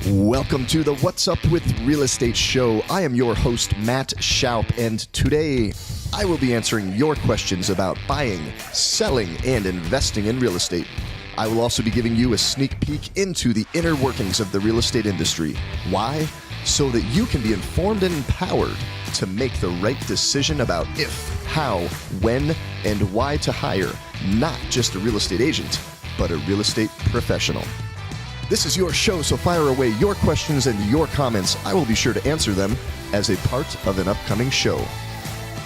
Welcome to the What's Up with Real Estate show. I am your host, Matt Schaup, and today I will be answering your questions about buying, selling, and investing in real estate. I will also be giving you a sneak peek into the inner workings of the real estate industry. Why? So that you can be informed and empowered to make the right decision about if, how, when, and why to hire not just a real estate agent, but a real estate professional. This is your show, so fire away your questions and your comments. I will be sure to answer them as a part of an upcoming show.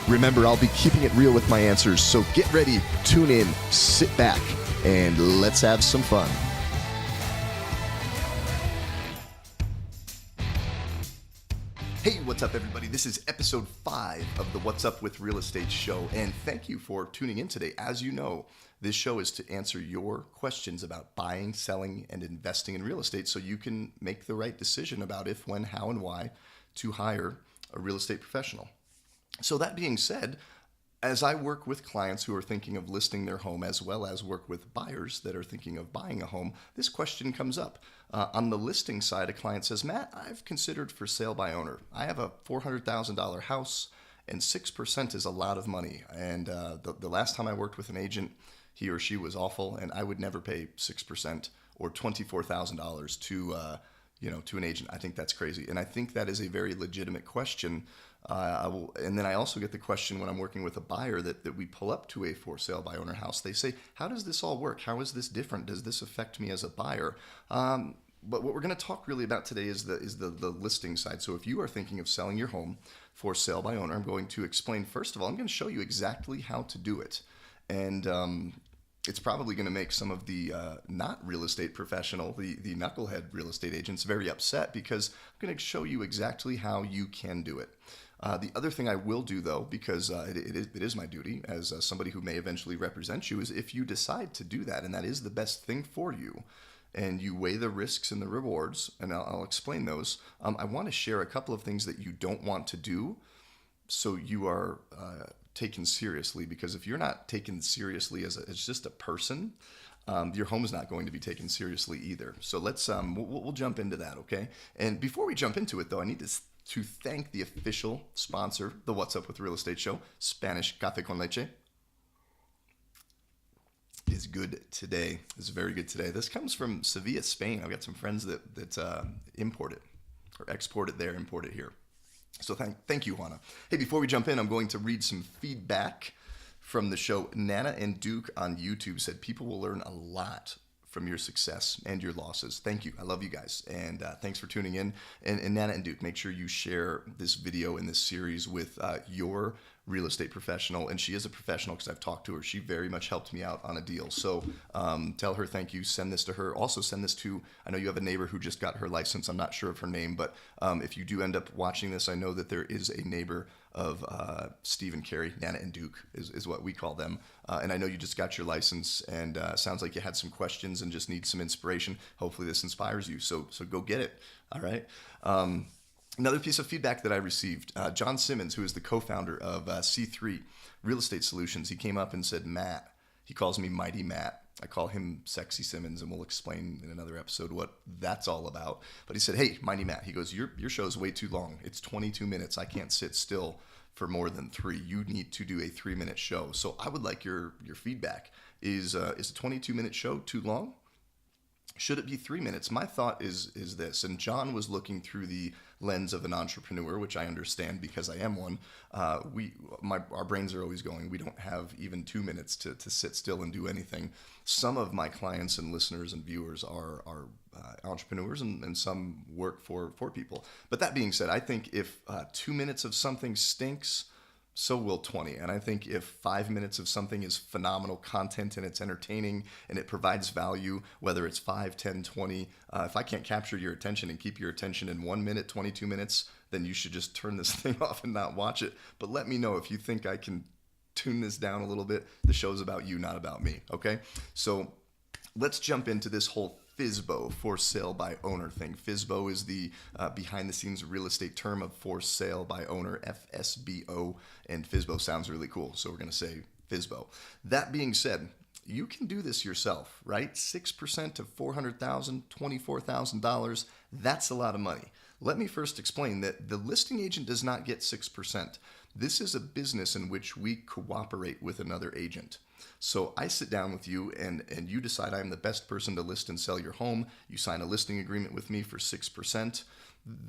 Remember, I'll be keeping it real with my answers, so get ready, tune in, sit back, and let's have some fun. Hey, what's up, everybody? This is episode 5 of the What's Up with Real Estate show, and thank you for tuning in today. As you know, this show is to answer your questions about buying, selling, and investing in real estate so you can make the right decision about if, when, how, and why to hire a real estate professional. So that being said, as I work with clients who are thinking of listing their home as well as work with buyers that are thinking of buying a home, this question comes up. On the listing side, a client says, Matt, I've considered for sale by owner. I have a $400,000 house and 6% is a lot of money. And the last time I worked with an agent, he or she was awful, and I would never pay 6% or $24,000 to an agent. I think that's crazy, and I think that is a very legitimate question. And then I also get the question when I'm working with a buyer that we pull up to a for sale by owner house. They say, "How does this all work? How is this different? Does this affect me as a buyer?" But what we're going to talk really about today is the listing side. So if you are thinking of selling your home for sale by owner, I'm going to explain first of all. I'm going to show you exactly how to do it, and it's probably going to make some of the not real estate professional, the knucklehead real estate agents very upset because I'm going to show you exactly how you can do it. The other thing I will do, though, because it is my duty as somebody who may eventually represent you, is if you decide to do that and that is the best thing for you and you weigh the risks and the rewards, and I'll explain those, I want to share a couple of things that you don't want to do so you are taken seriously, because if you're not taken seriously as just a person, your home is not going to be taken seriously either. So let's we'll jump into that, okay? And before we jump into it, though, I need to thank the official sponsor, the What's Up with Real Estate show, Spanish Café con Leche. Is good today. It's very good today. This comes from Sevilla, Spain. I've got some friends that import it or export it there, import it here. So thank you, Juana. Hey, before we jump in, I'm going to read some feedback from the show. Nana and Duke on YouTube said people will learn a lot from your success and your losses. Thank you. I love you guys. And thanks for tuning in. And Nana and Duke, make sure you share this video and this series with your real estate professional. And she is a professional because I've talked to her. She very much helped me out on a deal. So tell her thank you. Send this to her. Also send this to, I know you have a neighbor who just got her license. I'm not sure of her name, but if you do end up watching this, I know that there is a neighbor of Steve and Carrie. Nana and Duke is what we call them. And I know you just got your license, and sounds like you had some questions and just need some inspiration. Hopefully this inspires you. So go get it. All right. Another piece of feedback that I received, John Simmons, who is the co-founder of C3 Real Estate Solutions, he came up and said, Matt, he calls me Mighty Matt. I call him Sexy Simmons, and we'll explain in another episode what that's all about. But he said, hey, Mighty Matt, he goes, your show is way too long. It's 22 minutes. I can't sit still for more than 3. You need to do a 3-minute show. So I would like your feedback. Is a 22-minute show too long? Should it be 3 minutes? My thought is this, and John was looking through the lens of an entrepreneur, which I understand because I am one. Our brains are always going. We don't have even 2 minutes to sit still and do anything. Some of my clients and listeners and viewers are entrepreneurs, and some work for people. But that being said, I think if 2 minutes of something stinks, so will 20. And I think if 5 minutes of something is phenomenal content and it's entertaining and it provides value, whether it's 5, 10, 20, if I can't capture your attention and keep your attention in 1 minute, 22 minutes, then you should just turn this thing off and not watch it. But let me know if you think I can tune this down a little bit. The show's about you, not about me, okay? So let's jump into this whole FSBO, for sale by owner thing. FSBO is the behind the scenes real estate term of for sale by owner, FSBO, and FSBO sounds really cool, so we're going to say FSBO. That being said, you can do this yourself, right? 6% of $400,000, $24,000, that's a lot of money. Let me first explain that the listing agent does not get 6%. This is a business in which we cooperate with another agent. So I sit down with you and you decide I'm the best person to list and sell your home. You sign a listing agreement with me for 6%.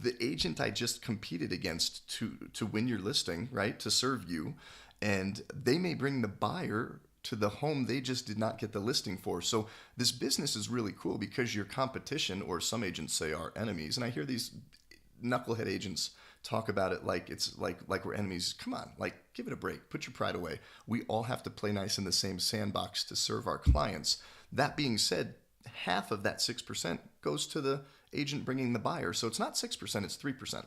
The agent I just competed against to win your listing, right, to serve you, and they may bring the buyer to the home they just did not get the listing for. So this business is really cool because your competition, or some agents say our enemies, and I hear these knucklehead agents talk about it like it's like we're enemies. Come on, like, give it a break. Put your pride away. We all have to play nice in the same sandbox to serve our clients. That being said, half of that 6% goes to the agent bringing the buyer. So it's not 6%, it's 3%.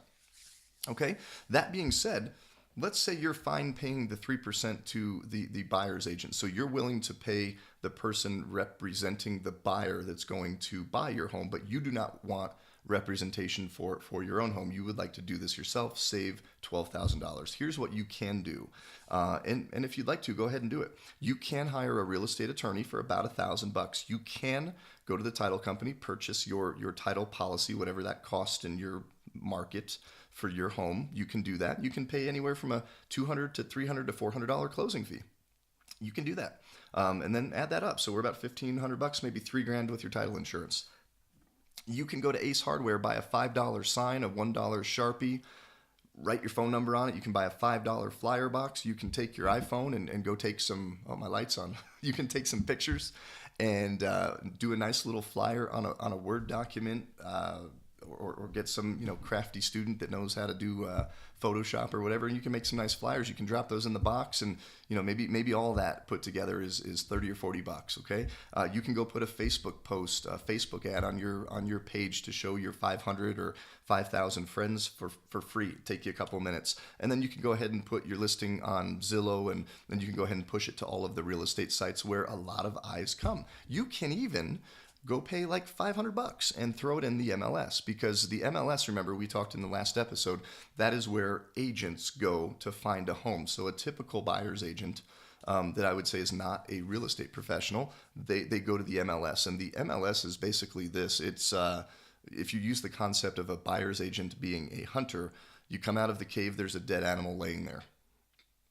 Okay? That being said, let's say you're fine paying the 3% to the buyer's agent. So you're willing to pay the person representing the buyer that's going to buy your home, but you do not want representation for your own home. You would like to do this yourself, save $12,000. Here's what you can do. And if you'd like to, go ahead and do it. You can hire a real estate attorney for about $1,000. You can go to the title company, purchase your title policy, whatever that costs in your market for your home. You can do that. You can pay anywhere from a $200 to $300 to $400 closing fee. You can do that. And then add that up. So we're about $1,500, maybe $3,000 with your title insurance. You can go to Ace Hardware, buy a $5 sign, a $1 Sharpie, write your phone number on it. You can buy a $5 flyer box. You can take your iPhone and go take some, oh, my light's on. You can take some pictures and do a nice little flyer on a Word document, or get some, crafty student that knows how to do Photoshop or whatever, and you can make some nice flyers. You can drop those in the box, and maybe all that put together is $30 or $40. Okay, you can go put a Facebook post, a Facebook ad on your page to show your 500 or 5,000 friends for free. Take you a couple of minutes, and then you can go ahead and put your listing on Zillow, and then you can go ahead and push it to all of the real estate sites where a lot of eyes come. You can even go pay like $500 and throw it in the MLS, because the MLS, remember we talked in the last episode, that is where agents go to find a home. So a typical buyer's agent that I would say is not a real estate professional, they go to the MLS, and the MLS is basically this. It's if you use the concept of a buyer's agent being a hunter, you come out of the cave, there's a dead animal laying there.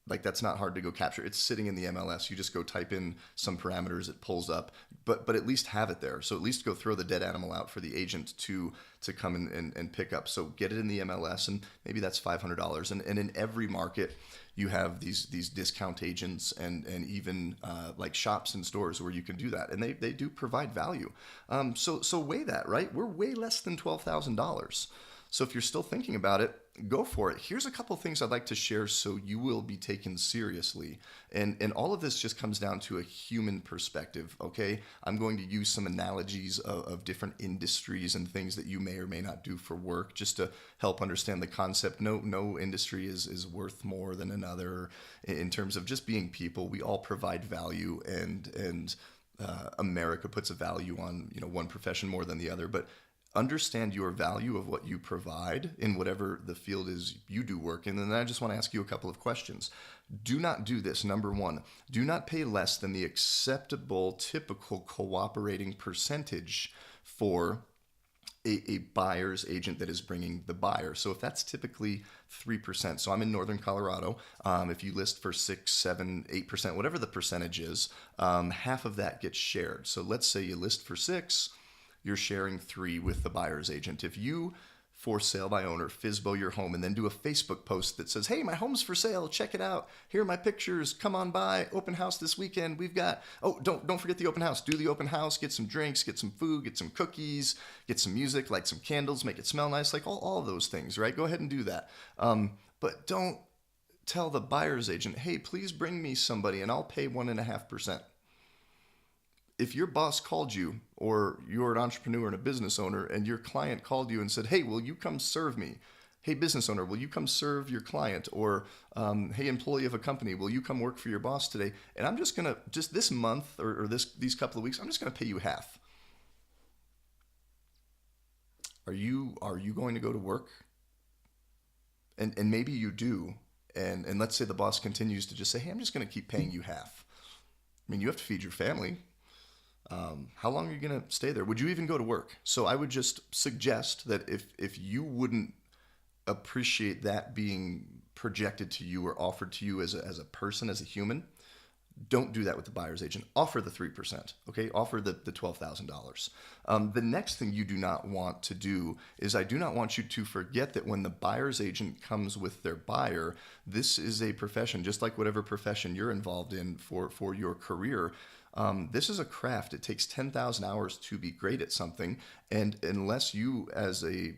Like, that's not hard to go capture. It's sitting in the MLS. You just go type in some parameters, it pulls up, but at least have it there. So at least go throw the dead animal out for the agent to come and pick up. So get it in the MLS, and maybe that's $500. And in every market, you have these discount agents and even like shops and stores where you can do that. And they do provide value. So weigh that, right? We're way less than $12,000. So if you're still thinking about it, go for it. Here's a couple things I'd like to share so you will be taken seriously. And all of this just comes down to a human perspective, okay? I'm going to use some analogies of different industries and things that you may or may not do for work, just to help understand the concept. No industry is worth more than another in terms of just being people. We all provide value, and America puts a value on one profession more than the other. But understand your value of what you provide in whatever the field is you do work in. And then I just want to ask you a couple of questions. Do not do this. Number one, do not pay less than the acceptable, typical cooperating percentage for a buyer's agent that is bringing the buyer. So if that's typically 3%, so I'm in Northern Colorado, if you list for 6, 7, 8%, whatever the percentage is, half of that gets shared. So let's say you list for 6, you're sharing 3 with the buyer's agent. If you, for sale by owner, FSBO your home and then do a Facebook post that says, hey, my home's for sale, check it out. Here are my pictures, come on by, open house this weekend. We've got, don't forget the open house. Do the open house, get some drinks, get some food, get some cookies, get some music, light some candles, make it smell nice, like all of those things, right? Go ahead and do that. But don't tell the buyer's agent, hey, please bring me somebody and I'll pay 1.5%. If your boss called you, or you're an entrepreneur and a business owner, and your client called you and said, hey, will you come serve me? Hey, business owner, will you come serve your client? Or, hey, employee of a company, will you come work for your boss today? And I'm just going to, just this month or these couple of weeks, I'm just going to pay you half. Are you going to go to work? And maybe you do. And let's say the boss continues to just say, hey, I'm just going to keep paying you half. I mean, you have to feed your family. How long are you going to stay there? Would you even go to work? So I would just suggest that if you wouldn't appreciate that being projected to you or offered to you as a person, as a human, don't do that with the buyer's agent. Offer the 3%, okay? Offer the $12,000. The next thing you do not want to do is I do not want you to forget that when the buyer's agent comes with their buyer, this is a profession, just like whatever profession you're involved in for your career. This is a craft. It takes 10,000 hours to be great at something. And unless you, as a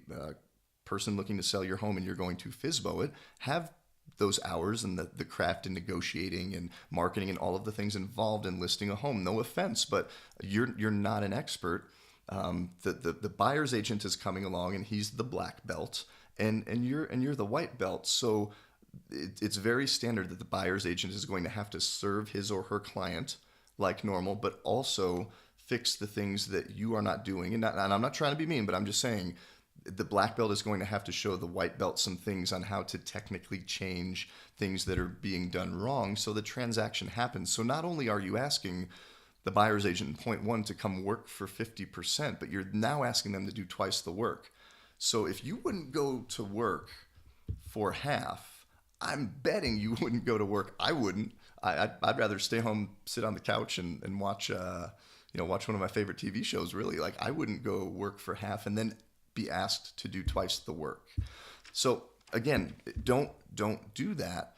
person looking to sell your home and you're going to FSBO it, have those hours and the craft and negotiating and marketing and all of the things involved in listing a home. No offense, but you're not an expert. The buyer's agent is coming along and he's the black belt and you're the white belt. So it's very standard that the buyer's agent is going to have to serve his or her client like normal, but also fix the things that you are not doing. And I'm not trying to be mean, but I'm just saying the black belt is going to have to show the white belt some things on how to technically change things that are being done wrong so the transaction happens. So not only are you asking the buyer's agent in point one to come work for 50%, but you're now asking them to do twice the work. So if you wouldn't go to work for half, I'm betting you wouldn't go to work. I wouldn't. I'd rather stay home, sit on the couch and watch, watch one of my favorite TV shows, really. Like, I wouldn't go work for half and then be asked to do twice the work. So again, don't do that.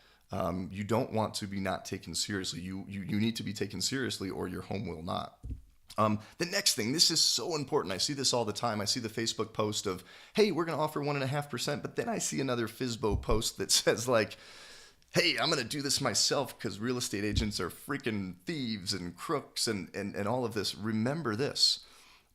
You don't want to be not taken seriously. You need to be taken seriously or your home will not. The next thing, this is so important. I see this all the time. I see the Facebook post of, hey, we're going to offer 1.5%. But then I see another FSBO post that says like, hey, I'm going to do this myself because real estate agents are freaking thieves and crooks and all of this. Remember this.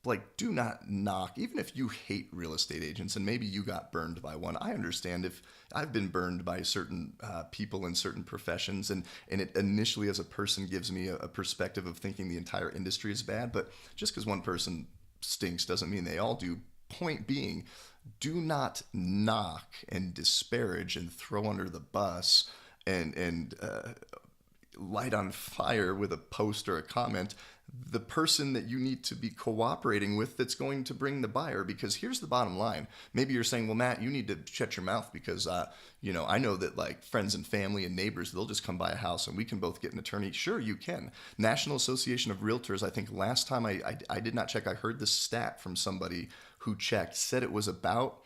Like, do not knock, even if you hate real estate agents and maybe you got burned by one. I understand if I've been burned by certain people in certain professions and it initially as a person gives me a perspective of thinking the entire industry is bad. But just because one person stinks doesn't mean they all do. Point being, do not knock and disparage and throw under the bus and light on fire with a post or a comment the person that you need to be cooperating with that's going to bring the buyer. Because here's the bottom line. Maybe you're saying, well, Matt, you need to shut your mouth because, I know that like friends and family and neighbors, they'll just come by a house and we can both get an attorney. Sure, you can. National Association of Realtors, I think last time I did not check, I heard this stat from somebody who checked, said it was about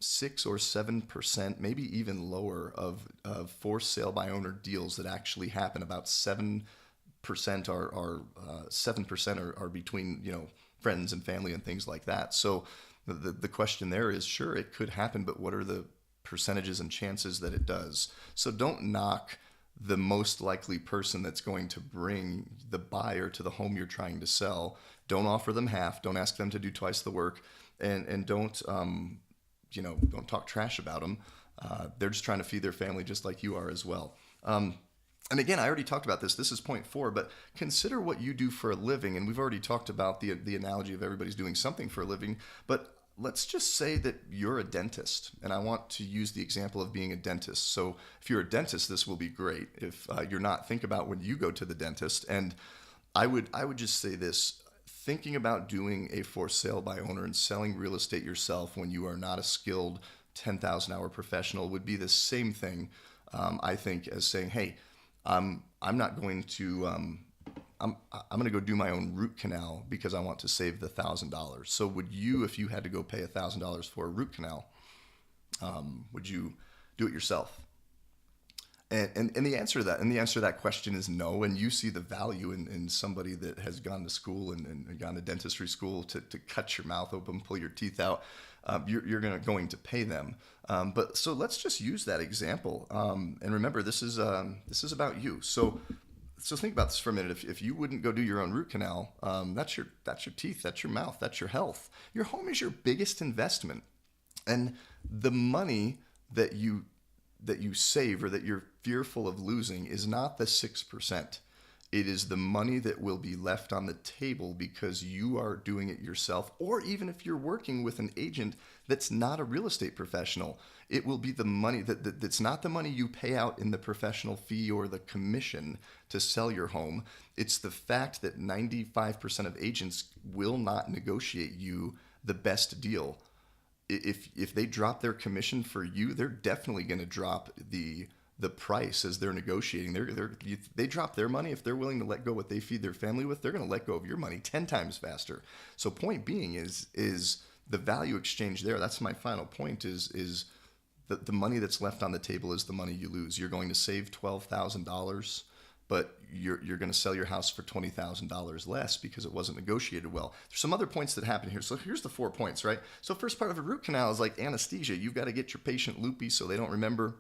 6 or 7%, maybe even lower of for sale by owner deals that actually happen. About 7% are 7% are between friends and family and things like that. So the question there is, sure, it could happen, but what are the percentages and chances that it does? So don't knock the most likely person that's going to bring the buyer to the home you're trying to sell. Don't offer them half. Don't ask them to do twice the work, and don't talk trash about them. They're just trying to feed their family just like you are as well. And again, I already talked about this. This is point 4, but consider what you do for a living. And we've already talked about the analogy of everybody's doing something for a living. But let's just say that you're a dentist. And I want to use the example of being a dentist. So if you're a dentist, this will be great. If you're not, think about when you go to the dentist. And I would just say this. Thinking about doing a for sale by owner and selling real estate yourself when you are not a skilled 10,000-hour professional would be the same thing, I think, as saying, hey, I'm not going to I'm going to go do my own root canal because I want to save the $1,000. So would you, if you had to go pay $1,000 for a root canal, would you do it yourself? And the answer to that question is no. And you see the value in somebody that has gone to school and gone to dentistry school to cut your mouth open, pull your teeth out. You're going to pay them. But so let's just use that example. And remember, this is about you. So think about this for a minute. If you wouldn't go do your own root canal, that's your teeth, that's your mouth, that's your health. Your home is your biggest investment, and the money that you save or that you're fearful of losing is not the 6%. It is the money that will be left on the table because you are doing it yourself, or even if you're working with an agent that's not a real estate professional, it will be the money that's not the money you pay out in the professional fee or the commission to sell your home. It's the fact that 95% of agents will not negotiate you the best deal. If they drop their commission for you, they're definitely going to drop the price as they're negotiating. They drop their money. If they're willing to let go what they feed their family with, they're going to let go of your money 10 times faster. So point being is the value exchange there. That's my final point is the money that's left on the table is the money you lose. You're going to save $12,000, but you're going to sell your house for $20,000 less because it wasn't negotiated well. There's some other points that happen here. So here's the 4 points, right? So first part of a root canal is like anesthesia. You've got to get your patient loopy so they don't remember.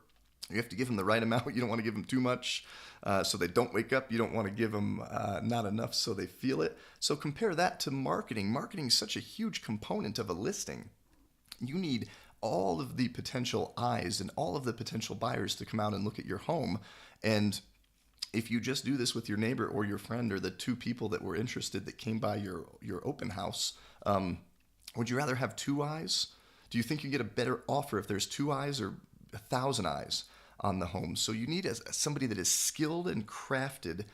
You have to give them the right amount. You don't want to give them too much so they don't wake up. You don't want to give them not enough so they feel it. So compare that to marketing. Marketing is such a huge component of a listing. You need all of the potential eyes and all of the potential buyers to come out and look at your home. And if you just do this with your neighbor or your friend or the 2 people that were interested that came by your open house, would you rather have 2 eyes? Do you think you get a better offer if there's 2 eyes or 1,000 eyes on the home? So you need somebody that is skilled and crafted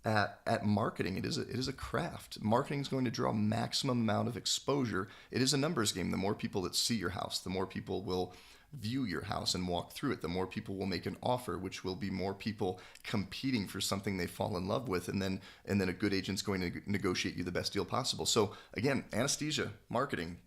at marketing. It is a craft. Marketing is going to draw maximum amount of exposure. It is a numbers game. The more people that see your house, the more people will view your house and walk through it. The more people will make an offer, which will be more people competing for something they fall in love with, and then a good agent's going to negotiate you the best deal possible. So again, anesthesia, marketing.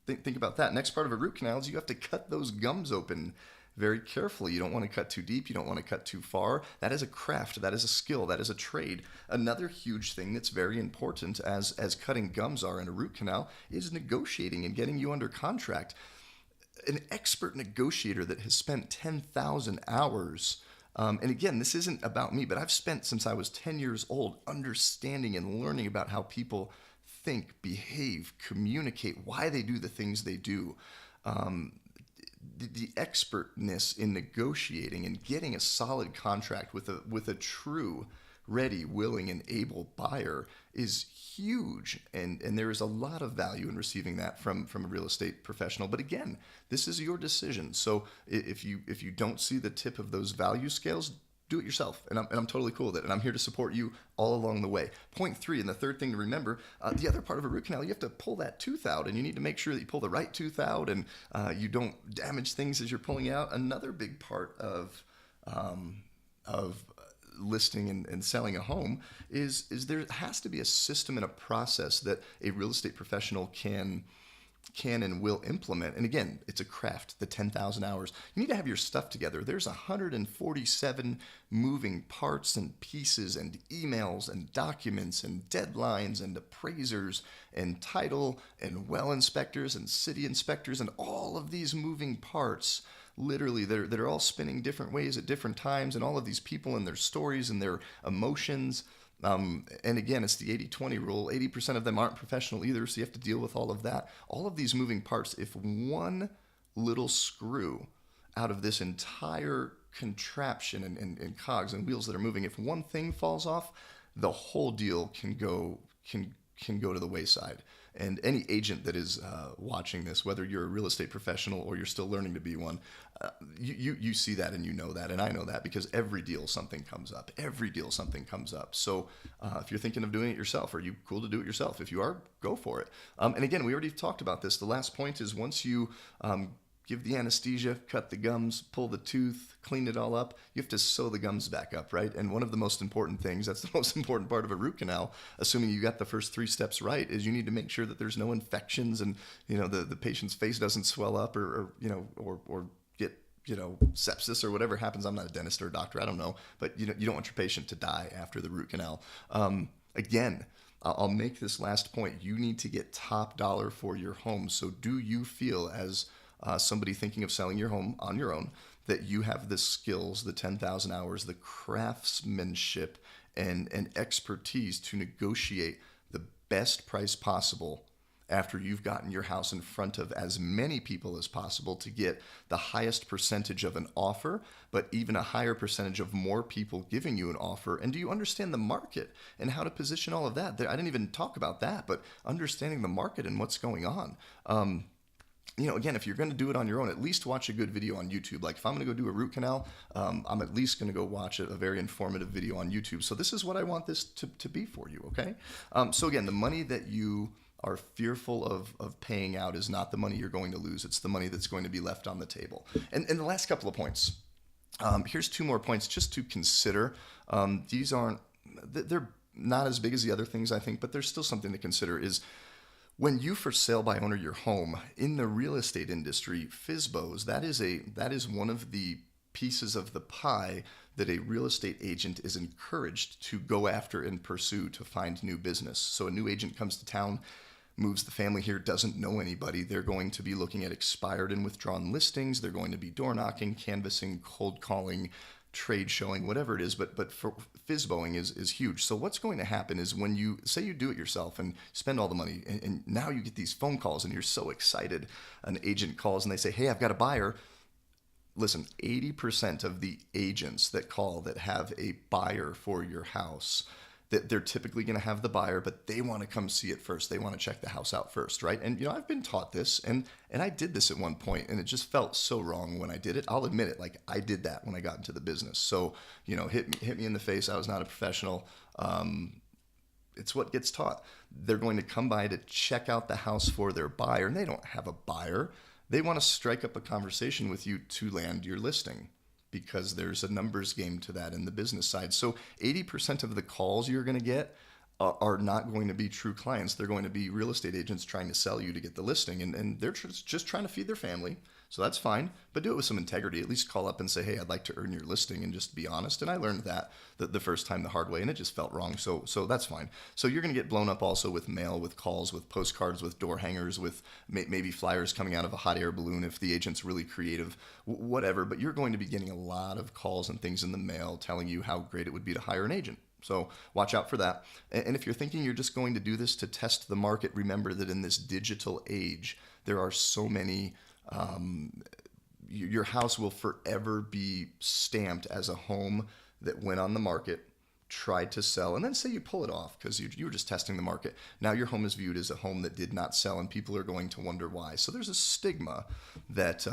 Think about that. Next part of a root canal is you have to cut those gums open very carefully. You don't want to cut too deep. You don't want to cut too far. That is a craft. That is a skill. That is a trade. Another huge thing that's very important as cutting gums are in a root canal is negotiating and getting you under contract. An expert negotiator that has spent 10,000 hours, and again, this isn't about me, but I've spent since I was 10 years old understanding and learning about how people think, behave, communicate, why they do the things they do. The expertness in negotiating and getting a solid contract with a true, ready, willing, and able buyer is huge, and there is a lot of value in receiving that from a real estate professional. But again, this is your decision. So if you don't see the tip of those value scales, do it yourself, and I'm totally cool with it, and I'm here to support you all along the way. Point 3, and the third thing to remember, the other part of a root canal, you have to pull that tooth out, and you need to make sure that you pull the right tooth out, and you don't damage things as you're pulling out. Another big part of listing and selling a home is there has to be a system and a process that a real estate professional can and will implement. And again, it's a craft, the 10,000 hours. You need to have your stuff together. There's 147 moving parts and pieces and emails and documents and deadlines and appraisers and title and well inspectors and city inspectors and all of these moving parts. Literally, that are all spinning different ways at different times, and all of these people and their stories and their emotions. And again, it's the 80-20 rule. 80% of them aren't professional either, so you have to deal with all of that. All of these moving parts, if one little screw out of this entire contraption and cogs and wheels that are moving, if one thing falls off, the whole deal can go to the wayside. And any agent that is watching this, whether you're a real estate professional or you're still learning to be one, you see that and you know that, and I know that because every deal something comes up. Every deal something comes up. So if you're thinking of doing it yourself, are you cool to do it yourself? If you are, go for it. And again, we already talked about this. The last point is once you give the anesthesia, cut the gums, pull the tooth, clean it all up, you have to sew the gums back up, right? And one of the most important things, that's the most important part of a root canal, assuming you got the first 3 steps right, is you need to make sure that there's no infections and, the patient's face doesn't swell up or get, sepsis or whatever happens. I'm not a dentist or a doctor, I don't know, but you don't want your patient to die after the root canal. Again, I'll make this last point. You need to get top dollar for your home. So do you feel as somebody thinking of selling your home on your own, that you have the skills, the 10,000 hours, the craftsmanship and expertise to negotiate the best price possible after you've gotten your house in front of as many people as possible to get the highest percentage of an offer, but even a higher percentage of more people giving you an offer? And do you understand the market and how to position all of that? I didn't even talk about that, but understanding the market and what's going on. Again, if you're going to do it on your own, at least watch a good video on YouTube. Like if I'm going to go do a root canal, I'm at least going to go watch a very informative video on YouTube. So this is what I want this to be for you, okay? So again, the money that you are fearful of paying out is not the money you're going to lose. It's the money that's going to be left on the table. And the last couple of points. Here's 2 more points just to consider. They're not as big as the other things, I think, but there's still something to consider is when you for sale by owner your home in the real estate industry, FSBOs, that is one of the pieces of the pie that a real estate agent is encouraged to go after and pursue to find new business. So a new agent comes to town, moves the family here, doesn't know anybody. They're going to be looking at expired and withdrawn listings. They're going to be door knocking, canvassing, cold calling, trade showing, whatever it is, but for FSBOing is huge. So what's going to happen is when you say you do it yourself and spend all the money, and now you get these phone calls and you're so excited. An agent calls and they say, hey, I've got a buyer. Listen, 80% of the agents that call that have a buyer for your house, that they're typically going to have the buyer, but they want to come see it first. They want to check the house out first, right? And I've been taught this, and I did this at one point, and it just felt so wrong when I did it. I'll admit it, like I did that when I got into the business. So hit me in the face. I was not a professional. It's what gets taught. They're going to come by to check out the house for their buyer, and they don't have a buyer. They want to strike up a conversation with you to land your listing, because there's a numbers game to that in the business side. So 80% of the calls you're going to get are not going to be true clients. They're going to be real estate agents trying to sell you to get the listing, and they're just trying to feed their family. So that's fine, but do it with some integrity. At least call up and say, hey, I'd like to earn your listing, and just be honest. And I learned that the first time the hard way, and it just felt wrong. So that's fine. So you're going to get blown up also with mail, with calls, with postcards, with door hangers, with maybe flyers coming out of a hot air balloon if the agent's really creative, whatever. But you're going to be getting a lot of calls and things in the mail telling you how great it would be to hire an agent. So watch out for that. And if you're thinking you're just going to do this to test the market, remember that in this digital age, there are so many your house will forever be stamped as a home that went on the market, tried to sell, and then say you pull it off because you were just testing the market. Now your home is viewed as a home that did not sell, and people are going to wonder why. So there's a stigma that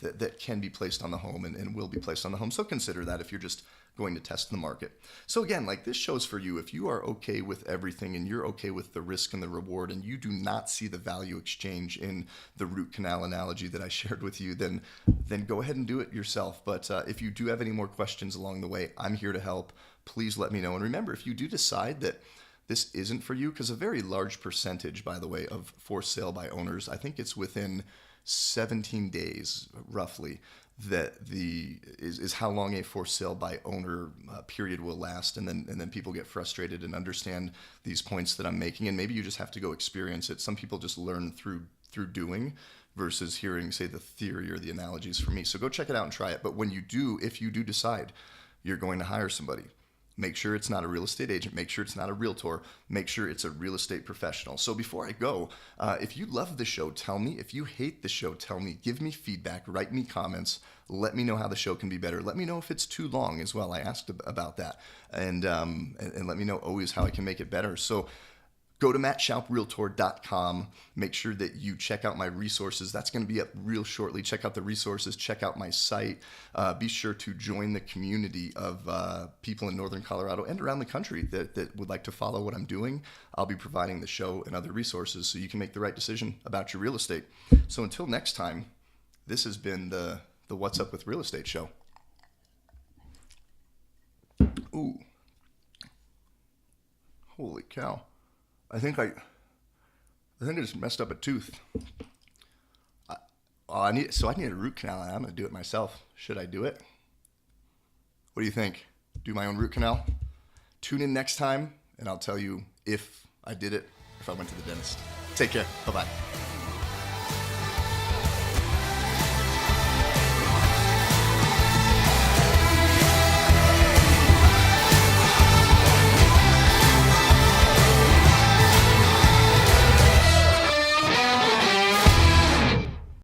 that can be placed on the home and will be placed on the home. So consider that if you're just going to test the market. So again, like this show's for you. If you are okay with everything and you're okay with the risk and the reward, and you do not see the value exchange in the root canal analogy that I shared with you, then go ahead and do it yourself. But if you do have any more questions along the way, I'm here to help. Please let me know. And remember, if you do decide that this isn't for you, because a very large percentage, by the way, of for sale by owners, I think it's within 17 days roughly, that is how long a for sale by owner period will last, and then people get frustrated and understand these points that I'm making, and maybe you just have to go experience it. Some people just learn through doing versus hearing, say, the theory or the analogies from me. So go check it out and try it. But when you do, if you do decide you're going to hire somebody, make sure it's not a real estate agent. Make sure it's not a realtor. Make sure it's a real estate professional. So before I go, if you love the show, tell me. If you hate the show, tell me. Give me feedback. Write me comments. Let me know how the show can be better. Let me know if it's too long as well. I asked about that. And let me know always how I can make it better. So go to mattschauprealtor.com. Make sure that you check out my resources. That's going to be up real shortly. Check out the resources. Check out my site. Be sure to join the community of people in Northern Colorado and around the country that would like to follow what I'm doing. I'll be providing the show and other resources so you can make the right decision about your real estate. So until next time, this has been the What's Up with Real Estate show. Ooh. Holy cow. I think I just messed up a tooth. I need a root canal, and I'm going to do it myself. Should I do it? What do you think? Do my own root canal? Tune in next time, and I'll tell you if I did it, if I went to the dentist. Take care. Bye-bye.